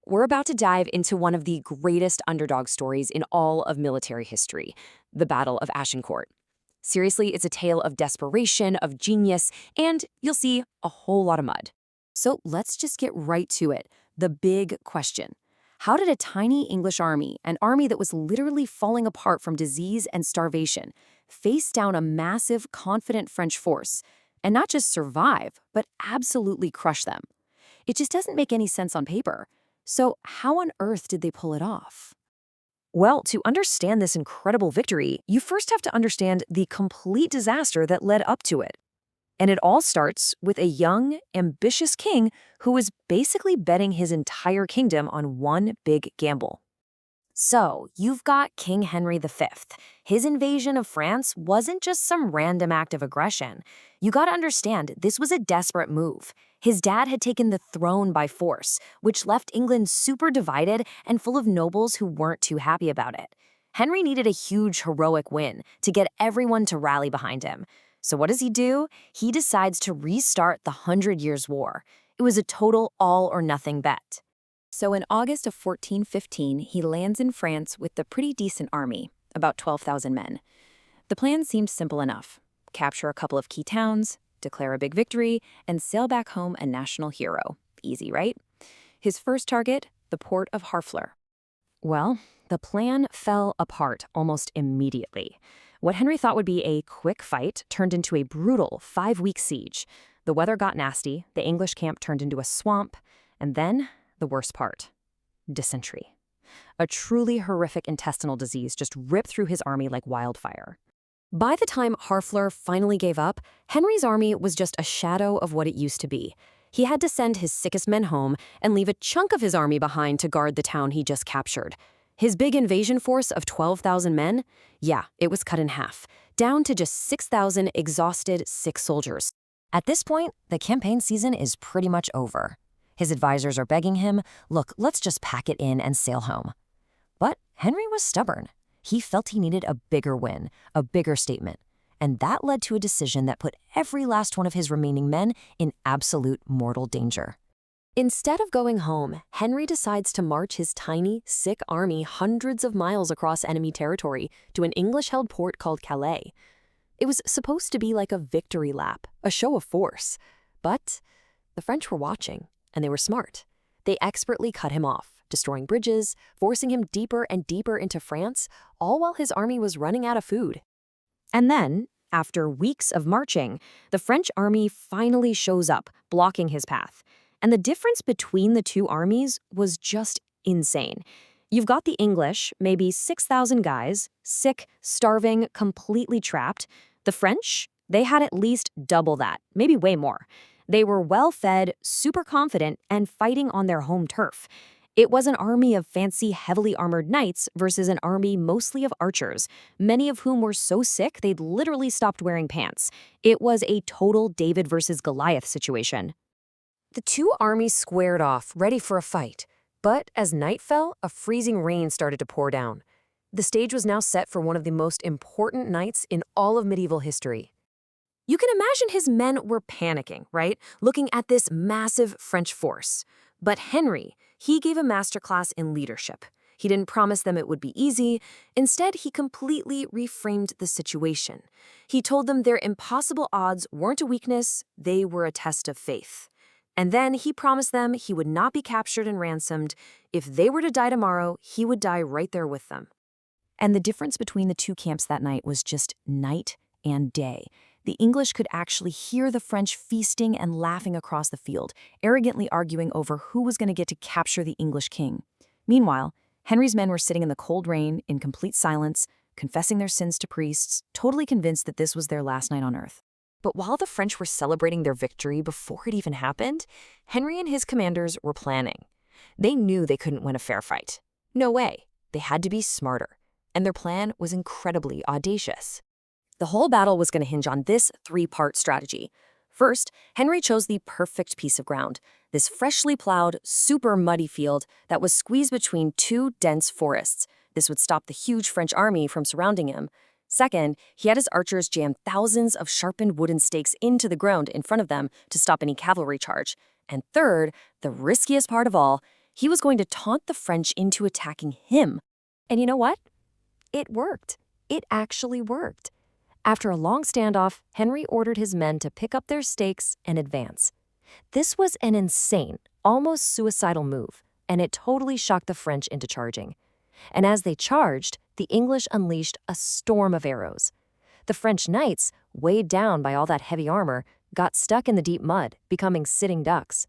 We're about to dive into one of the greatest underdog stories in all of military history, the Battle of Agincourt. Seriously, it's a tale of desperation, of genius, and you'll see a whole lot of mud. So let's just get right to it. The big question. How did a tiny English army, an army that was literally falling apart from disease and starvation, face down a massive, confident French force, and not just survive, but absolutely crush them? It just doesn't make any sense on paper. So how on earth did they pull it off? Well, to understand this incredible victory, you first have to understand the complete disaster that led up to it. And it all starts with a young, ambitious king who was basically betting his entire kingdom on one big gamble. So, you've got King Henry V. His invasion of France wasn't just some random act of aggression. You gotta understand, this was a desperate move. His dad had taken the throne by force, which left England super divided and full of nobles who weren't too happy about it. Henry needed a huge heroic win to get everyone to rally behind him. So what does he do? He decides to restart the 100 Years' War. It was a total all-or-nothing bet. So in August of 1415, he lands in France with a pretty decent army, about 12,000 men. The plan seemed simple enough. Capture a couple of key towns, declare a big victory, and sail back home a national hero. Easy, right? His first target, the port of Harfleur. Well, the plan fell apart almost immediately. What Henry thought would be a quick fight turned into a brutal 5-week siege. The weather got nasty, the English camp turned into a swamp, and then the worst part, dysentery. A truly horrific intestinal disease just ripped through his army like wildfire. By the time Harfleur finally gave up, Henry's army was just a shadow of what it used to be. He had to send his sickest men home and leave a chunk of his army behind to guard the town he just captured. His big invasion force of 12,000 men, yeah, it was cut in half, down to just 6,000 exhausted, sick soldiers. At this point, the campaign season is pretty much over. His advisors are begging him, look, let's just pack it in and sail home. But Henry was stubborn. He felt he needed a bigger win, a bigger statement. And that led to a decision that put every last one of his remaining men in absolute mortal danger. Instead of going home, Henry decides to march his tiny, sick army hundreds of miles across enemy territory to an English-held port called Calais. It was supposed to be like a victory lap, a show of force. But the French were watching. And they were smart. They expertly cut him off, destroying bridges, forcing him deeper and deeper into France, all while his army was running out of food. And then, after weeks of marching, the French army finally shows up, blocking his path. And the difference between the two armies was just insane. You've got the English, maybe 6,000 guys, sick, starving, completely trapped. The French, they had at least double that, maybe way more. They were well-fed, super confident, and fighting on their home turf. It was an army of fancy, heavily armored knights versus an army mostly of archers, many of whom were so sick they'd literally stopped wearing pants. It was a total David versus Goliath situation. The two armies squared off, ready for a fight. But as night fell, a freezing rain started to pour down. The stage was now set for one of the most important nights in all of medieval history. You can imagine his men were panicking, right? Looking at this massive French force. But Henry, he gave a masterclass in leadership. He didn't promise them it would be easy. Instead, he completely reframed the situation. He told them their impossible odds weren't a weakness, they were a test of faith. And then he promised them he would not be captured and ransomed. If they were to die tomorrow, he would die right there with them. And the difference between the two camps that night was just night and day. The English could actually hear the French feasting and laughing across the field, arrogantly arguing over who was going to get to capture the English king. Meanwhile, Henry's men were sitting in the cold rain, in complete silence, confessing their sins to priests, totally convinced that this was their last night on earth. But while the French were celebrating their victory before it even happened, Henry and his commanders were planning. They knew they couldn't win a fair fight. No way. They had to be smarter. And their plan was incredibly audacious. The whole battle was going to hinge on this 3-part strategy. First, Henry chose the perfect piece of ground, this freshly plowed, super muddy field that was squeezed between 2 dense forests. This would stop the huge French army from surrounding him. Second, he had his archers jam thousands of sharpened wooden stakes into the ground in front of them to stop any cavalry charge. And third, the riskiest part of all, He was going to taunt the French into attacking him. And you know what? It worked. It actually worked. After a long standoff, Henry ordered his men to pick up their stakes and advance. This was an insane, almost suicidal move, and it totally shocked the French into charging. And as they charged, the English unleashed a storm of arrows. The French knights, weighed down by all that heavy armor, got stuck in the deep mud, becoming sitting ducks.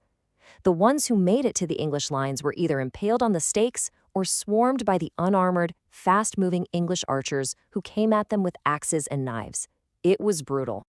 The ones who made it to the English lines were either impaled on the stakes or swarmed by the unarmored, fast-moving English archers who came at them with axes and knives. It was brutal.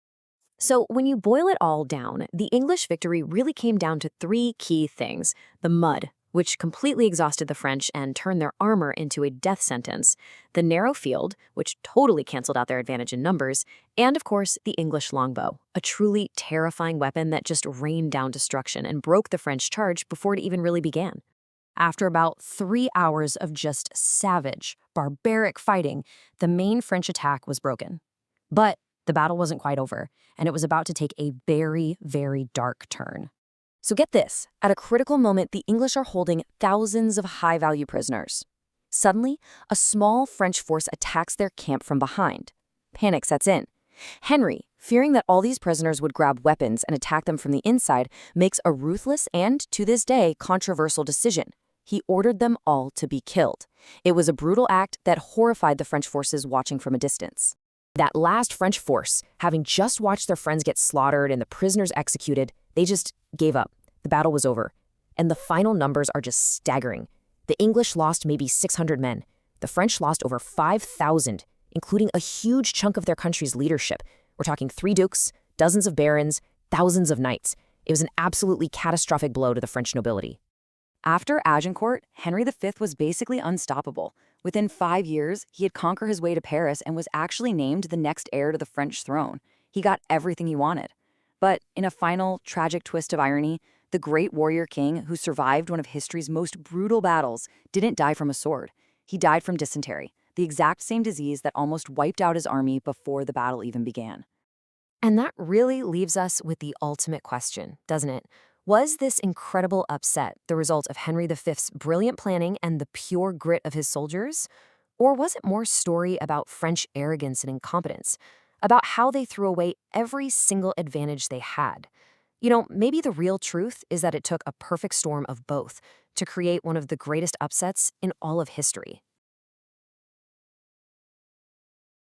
So when you boil it all down, the English victory really came down to three key things: the mud, which completely exhausted the French and turned their armor into a death sentence; the narrow field, which totally canceled out their advantage in numbers; and, of course, the English longbow, a truly terrifying weapon that just rained down destruction and broke the French charge before it even really began. After about 3 hours of just savage, barbaric fighting, the main French attack was broken. But the battle wasn't quite over, and it was about to take a very, very dark turn. So get this, at a critical moment, the English are holding thousands of high-value prisoners. Suddenly, a small French force attacks their camp from behind. Panic sets in. Henry, fearing that all these prisoners would grab weapons and attack them from the inside, makes a ruthless and, to this day, controversial decision. He ordered them all to be killed. It was a brutal act that horrified the French forces watching from a distance. That last French force, having just watched their friends get slaughtered and the prisoners executed, they just gave up. The battle was over. And the final numbers are just staggering. The English lost maybe 600 men. The French lost over 5,000, including a huge chunk of their country's leadership. We're talking 3 dukes, dozens of barons, thousands of knights. It was an absolutely catastrophic blow to the French nobility. After Agincourt, Henry V was basically unstoppable. Within 5 years, he had conquered his way to Paris and was actually named the next heir to the French throne. He got everything he wanted. But in a final, tragic twist of irony, the great warrior king who survived one of history's most brutal battles didn't die from a sword. He died from dysentery, the exact same disease that almost wiped out his army before the battle even began. And that really leaves us with the ultimate question, doesn't it? Was this incredible upset the result of Henry V's brilliant planning and the pure grit of his soldiers? Or was it more story about French arrogance and incompetence, about how they threw away every single advantage they had? You know, maybe the real truth is that it took a perfect storm of both to create one of the greatest upsets in all of history.